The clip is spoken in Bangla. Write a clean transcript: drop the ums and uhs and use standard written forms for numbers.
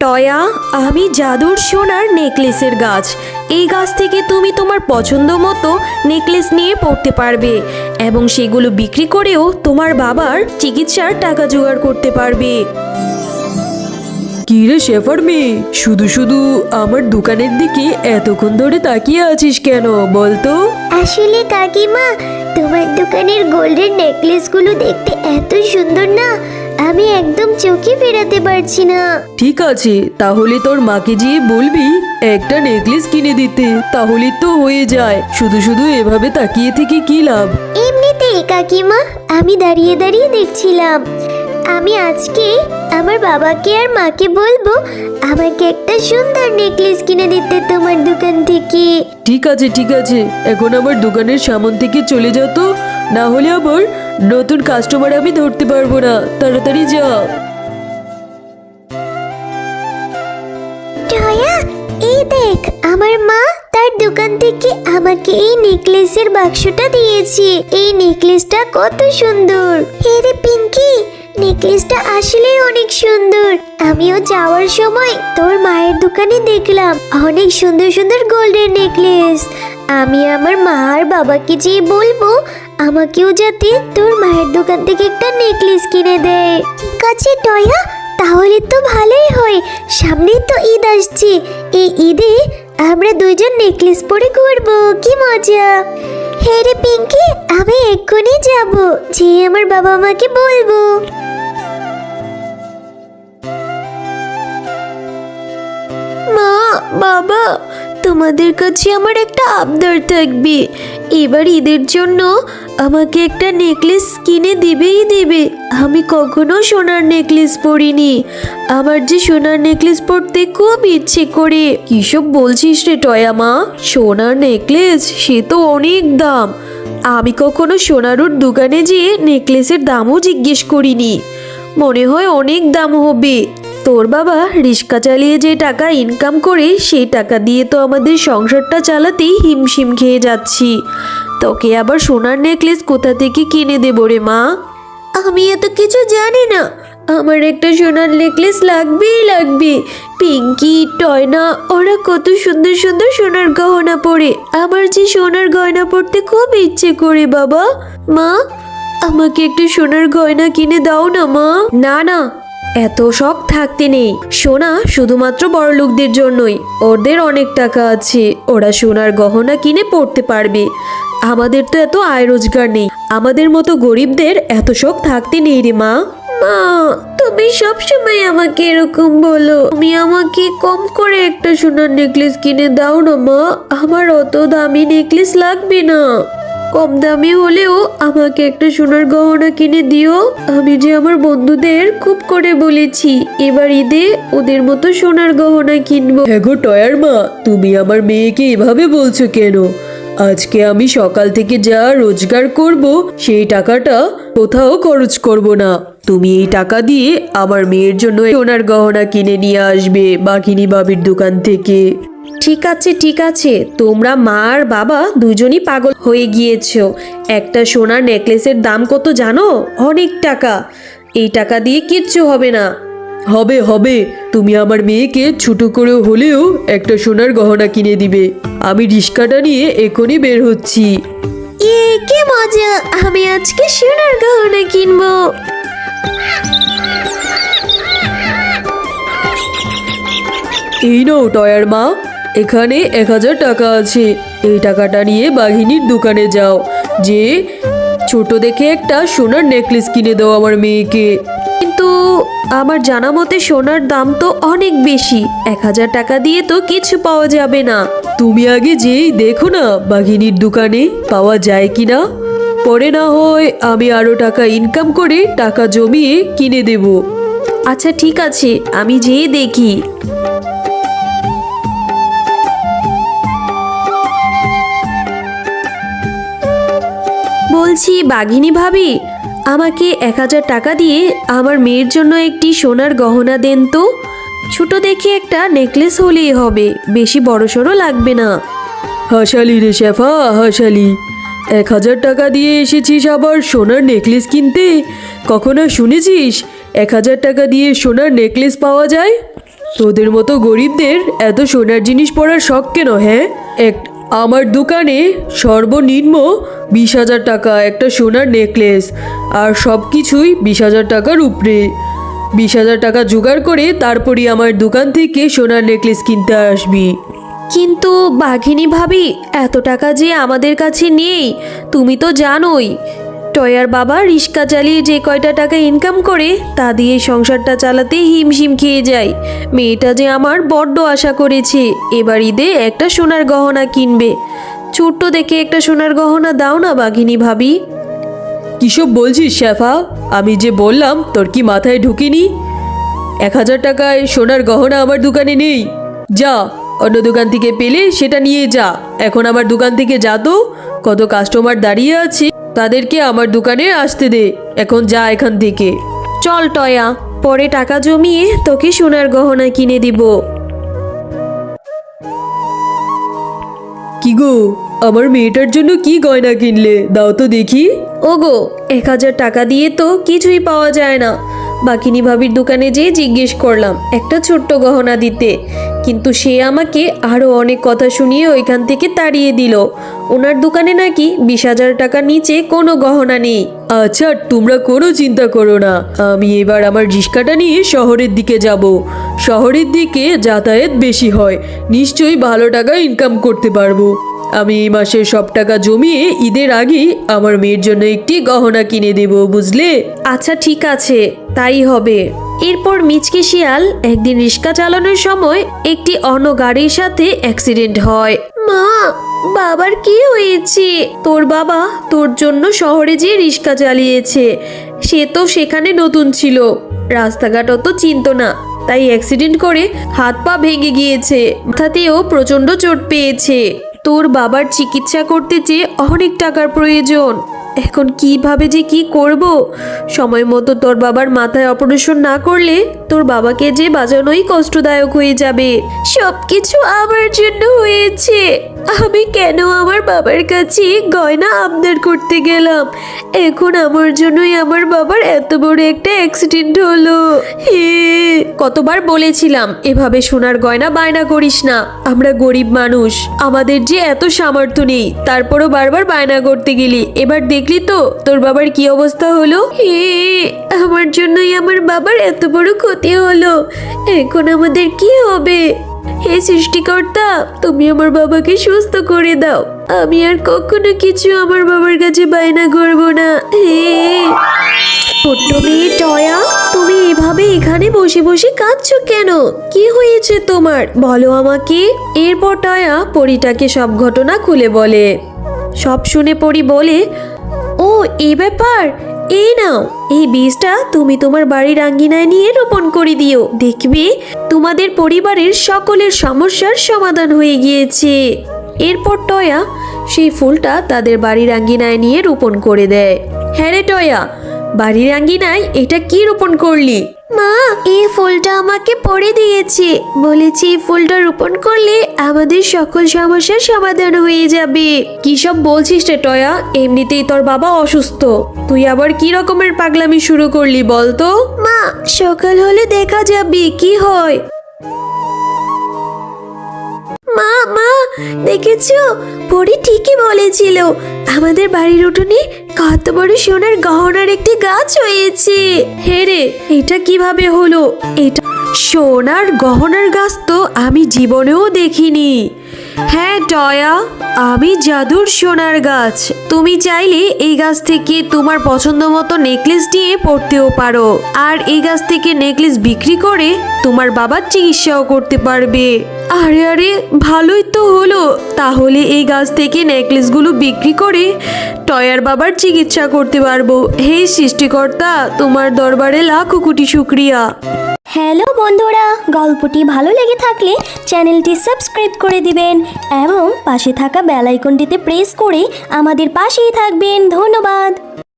টয়া, আমি জাদুর সোনার নেকলেসের গাছ। এই গাছ থেকে তুমি তোমার পছন্দ মতো নেকলেস নিয়ে পড়তে পারবে এবং সেগুলো বিক্রি করেও তোমার বাবার চিকিৎসার টাকা জোগাড় করতে পারবে। কি রে শেফার মেয়ে, শুধু শুধু আমার দোকানের দিকে এতক্ষণ ধরে তাকিয়ে আছিস কেন বলতো? আসলে কাকিমা, তোমার দোকানের গোল্ডের নেকলেসগুলো দেখতে এত সুন্দর না, আমি একদম চোখে ফেরাতে পারছি না। ঠিক আছে, তাহলে তোর মাকে গিয়ে বলবি একটা নেকলেস কিনে দিতে, তাহলে তো হয়ে যায়। শুধু শুধু এভাবে তাকিয়ে থেকে কি লাভ? এমনিতেই কাকিমা, আমি দাঁড়িয়ে দাঁড়িয়ে দেখছিলাম। আমি আজকে আমার বাবাকে আর মাকে বলবো আমাকে একটা সুন্দর নেকলেস কিনে দিতে তোমার দোকান থেকে। ঠিক আছে ঠিক আছে, এখন আমার দোকানের সামন থেকে চলে যাও তো, না হলে আবার নতুন কাস্টমার আমি ধরতে পারবো না। তাড়াতাড়ি যা। টয়া, এই দেখ, আমার মা তার দোকান থেকে আমাকে এই নেকলেসের বাক্সটা দিয়েছে। এই নেকলেসটা কত সুন্দর! রে পিঙ্কি, নেকলেসটা আসলে অনেক সুন্দর। আমিও যাওয়ার সময় তোর মায়ের দোকানে দেখলাম অনেক সুন্দর সুন্দর গোল্ডেন নেকলেস। আমি আমার মা আর বাবাকে যেয়ে বলবো আমাকেও যাতে তোর মায়ের দোকান থেকে একটা নেকলেস কিনে দেয়। ঠিক আছে টয়া, তাহলে তো ভালোই হয়। সামনেই তো ঈদ আসছে, এই ঈদে আমরা দুইজন নেকলেস পরে ঘুরবো, কি মজা! হ্যাঁ রে পিঙ্কি, আমি এক্ষুনি যাব, যে আমার বাবা মাকে বলবো। মা, বাবা, তোমাদের কাছে আমার একটা আবদার থাকবে। এবার ঈদের জন্য আমাকে একটা নেকলেস কিনে দিবেই দেবে। আমি কখনো সোনার নেকলেস পরিনি, আমার যে সোনার নেকলেস পরতে খুব ইচ্ছে করে। কিসব বলছিস রে টয়া মা? সোনার নেকলেস, সে তো অনেক দাম। আমি কখনো সোনারুর দোকানে যেয়ে নেকলেসের দামও জিজ্ঞেস করিনি। মনে হয় অনেক দাম হবে। তোর বাবা রিক্সা চালিয়ে যে টাকা ইনকাম করে সেই টাকা দিয়ে তো আমাদের সংসারটা চালাতেই হিমশিম খেয়ে যাচ্ছি। তোকে আবার সোনার নেকলেস কোথা থেকে কিনে দেবো রে মা? আমি এত কিছু জানি না, আমার একটা সোনার নেকলেস লাগবেই লাগবে। পিঙ্কি, টয়না, ওরা কত সুন্দর সুন্দর সোনার গহনা পরে। আমার যে সোনার গয়না পরতে খুব ইচ্ছে করে বাবা। মা, আমাকে একটা সোনার গয়না কিনে দাও না মা। না না, এত শখ থাকতে নেই। সোনা শুধুমাত্র বড়লোকদের জন্যই, ওদের অনেক টাকা আছে, ওরা সোনার গহনা কিনে পড়তে পারবে। আমাদের তো এত আয় রোজগার নেই, আমাদের মতো গরিবদের এত শখ থাকতে নেই রে মা। মা, তুমি সবসময় আমাকে এরকম বলো। তুমি আমাকে কম করে একটা সোনার নেকলেস কিনে দাও না মা। আমার অত দামি নেকলেস লাগবে না, কম দামি হলেও আমাকে একটা সোনার গহনা কিনে দিও। আমি যে আমার বন্ধুদের খুব করে বলেছি এবার ঈদে ওদের মতো সোনার গহনা কিনবো। হ্যাঁ গো টয়ার মা, তুমি আমার মেয়েকে এভাবে বলছো কেন? আজকে আমি সকাল থেকে যা রোজগার করব সেই টাকাটা কোথাও খরচ করব না। তুমি এই টাকা দিয়ে আমার মেয়ের জন্য সোনার গহনা কিনে নিয়ে আসবে বাঘিনী বাবির দোকান থেকে। ঠিক আছে ঠিক আছে, তোমরা মা আর বাবা দুজনই পাগল হয়ে গিয়েছো। একটা সোনার নেকলেসের দাম কত জানো? অনেক টাকা। এই টাকা দিয়ে কিচ্ছু হবে না। হবে হবে, তুমি আমার মেয়েকে ছোট করে হলেও একটা সোনার গহনা কিনে দিবে। আমি রিক্সাটা নিয়ে এখনই বের হচ্ছি। কি মজা, আমি আজকে সোনার গহনা কিনবো। এই নাও টয়ার মা, এখানে 1000 টাকা আছে। এই টাকাটা নিয়ে বাঘিনীর দোকানে যাও, যে ছোট দেখে একটা সোনার নেকলেস কিনে দাও আমার মেয়েকে। কিন্তু আমার জানা মতে সোনার দাম তো অনেক বেশি। 1000 টাকা দিয়ে তো কিছু পাওয়া যাবে না। তুমি আগে যেই দেখো না বাঘিনীর দোকানে পাওয়া যায় কিনা, পরে না হয় আমি আরো টাকা ইনকাম করে টাকা জমিয়ে কিনে দেব। আচ্ছা ঠিক আছে, আমি যেয়ে দেখি। বলছি বাঘিনী ভাবি, আমাকে 1000 টাকা দিয়ে আমার মেয়ের জন্য একটি সোনার গহনা দেন তো। ছোট দেখে একটা নেকলেস হলেই হবে, বেশি বড়সড় লাগবে না। হাসালি রে শেফা, হাসালি। 1000 টাকা দিয়ে এসেছিস আবার সোনার নেকলেস কিনতে? কখনো শুনেছিস 1000 টাকা দিয়ে সোনার নেকলেস পাওয়া যায়? তোদের মতো গরিবদের এত সোনার জিনিস পরার শখ কেন? হ্যাঁ, আমার দোকানে সর্বনিম্ন 20,000 টাকা একটা সোনার নেকলেস, আর সব কিছুই 20,000 টাকার উপরে। 20,000 টাকা জোগাড় করে তারপরই আমার দোকান থেকে সোনার নেকলেস কিনতে আসবি। কিন্তু বাঘিনী ভাবি, এত টাকা যে আমাদের কাছে নেই, তুমি তো জানোই। টয়ার বাবা রিক্সা চালিয়ে যে কয়টা টাকা ইনকাম করে তা দিয়ে সংসারটা চালাতে হিমশিম খেয়ে যায়। মেয়েটা যে আমার বড্ড আশা করেছে এবার ঈদে একটা সোনার গহনা কিনবে। ছোট্ট দেখে একটা সোনার গহনা দাও না বাঘিনী ভাবি। কিসব বলছিস শেফা? আমি যে বললাম তোর কি মাথায় ঢুকিনি? 1,000 টাকায় সোনার গহনা আমার দোকানে নেই। যা অন্য দোকান থেকে পেলে সেটা নিয়ে যা। এখন আমার দোকান থেকে যা তো, কত কাস্টমার দাঁড়িয়ে আছে, তাদেরকে আমার দোকানে আসতে দে। এখন যা এখান থেকে। চল টয়া, পরে টাকা জমিয়ে তোকে সোনার গহনা কিনে দিব। কি গো, আমার মেয়েটার জন্য কি গয়না কিনলে? দাও তো দেখি। ওগো, 1,000 টাকা দিয়ে তো কিছুই পাওয়া যায় না। বাকিনী ভাবির দোকানে যেয়ে জিজ্ঞেস করলাম একটা ছোট্ট গহনা দিতে, কিন্তু সে আমাকে আরও অনেক কথা শুনিয়ে ওইখান থেকে তাড়িয়ে দিল। ওনার দোকানে নাকি 20,000 টাকার নিচে কোনো গহনা নেই। আচ্ছা, তোমরা কোনো চিন্তা করো না, আমি এবার আমার রিক্সাটা নিয়ে শহরের দিকে যাব। শহরের দিকে যাতায়াত বেশি হয়, নিশ্চয়ই ভালো টাকা ইনকাম করতে পারবো। আমি এই মাসের সব টাকা জমিয়ে ঈদের আগেই আমার মেয়ের জন্য একটি গহনা কিনে দেব, বুঝলে? আচ্ছা ঠিক আছে, তাই হবে। এরপর মিচকে শিয়াল একদিন রিক্সা চালানোর সময় একটি অন্য গাড়ির সাথে অ্যাক্সিডেন্ট হয়। মা, বাবার কি হয়েছে? তোর বাবা তোর জন্য শহরে যেয়ে রিক্সা চালিয়েছে। সে তো সেখানে নতুন ছিল, রাস্তাঘাট অত চিনতো না, তাই অ্যাক্সিডেন্ট করে হাত পা ভেঙে গিয়েছে, মাথাতেও প্রচন্ড চোট পেয়েছে। তোর বাবার চিকিৎসা করতে চেয়ে অনেক টাকার প্রয়োজন। এখন কিভাবে যে কি করব? সময় মতো তোর বাবার মাথায় অপারেশন না করলে তোর বাবাকে যে বাঁচানোই কষ্টদায়ক হয়ে যাবে। সবকিছু আমার জন্য হয়েছে। আমি কেন আমার বাবার কাছে গয়না আবদার করতে গেলাম? এখন আমার জন্যই আমার বাবার এত বড় একটা অ্যাক্সিডেন্ট হলো। কতবার বলেছিলাম এভাবে সোনার গয়না বায়না করিস না, আমরা গরিব মানুষ, আমাদের যে এত সামর্থ্য নেই, তারপরও বারবার বায়না করতে গেলি। এবার দেখলি তো তোর বাবার কি অবস্থা হলো। আমার জন্যই আমার বাবার এত বড় ক্ষতি হলো, এখন আমাদের কি হবে? হে সৃষ্টিকর্তা, তুমি আমার বাবাকে সুস্থ করে দাও। আমি আর কখনো কিছু আমার বাবার কাছে বায়না করব না। ছোট্ট মেয়ে টয়া, তুমি এভাবে এখানে বসে বসে কাঁদছো কেন? কি হয়েছে তোমার, বলো আমাকে। এরপর টয়া পরীটাকে সব ঘটনা খুলে বলে। সব শুনে পরী বলে, ও এই ব্যাপার, এই নাও, এই বীজটা তুমি তোমার বাড়ির আঙ্গিনায় নিয়ে রোপণ করে দিও, দেখবে তোমাদের পরিবারের সকলের সমস্যার সমাধান হয়ে গিয়েছে। এরপর টয়া সেই ফুলটা তাদের বাড়ির আঙ্গিনায় নিয়ে রোপণ করে দেয়। হ্যাঁ রে টয়া, বাড়ির আঙ্গিনায় এটা কি রোপণ করলি? মা, এই ফুলটা আমাকে পড়ে দিয়েছে, বলেছি এই ফুলটা রোপণ করলে আমাদের সকল সমস্যার সমাধান হয়ে যাবে। কি সব বলছিস রে টয়া? এমনিতেই তোর বাবা অসুস্থ, তুই আবার কি রকমের পাগলামি শুরু করলি বলতো? মা, সকাল হলে দেখা যাবে কি হয়। মা মা, দেখেছো, পরি ঠিকই বলেছিল, আমাদের বাড়ির উঠোনে কত বড় সোনার গহনার একটি গাছ হয়েছে। হে রে, এটা কিভাবে হলো? এটা সোনার গহনার গাছ তো আমি জীবনেও দেখিনি। হ্যাঁ টয়া, আমি জাদুর সোনার গাছ। তুমি চাইলে এই গাছ থেকে তোমার পছন্দ মতো নেকলেস নিয়ে পড়তেও পারো, আর এই গাছ থেকে নেকলেস বিক্রি করে তোমার বাবার চিকিৎসাও করতে পারবে। আরে আরে, ভালোই তো হলো, তাহলে এই গাছ থেকে নেকলেসগুলো বিক্রি করে টয়ার বাবার চিকিৎসা করতে পারবো। হে সৃষ্টিকর্তা, তোমার দরবারে লাখো কোটি শুকরিয়া। হ্যালো বন্ধুরা, গল্পটি ভালো লেগে থাকলে চ্যানেলটি সাবস্ক্রাইব করে দিবেন এবং পাশে থাকা বেল আইকনটিতে প্রেস করে আমাদের পাশেই থাকবেন। ধন্যবাদ।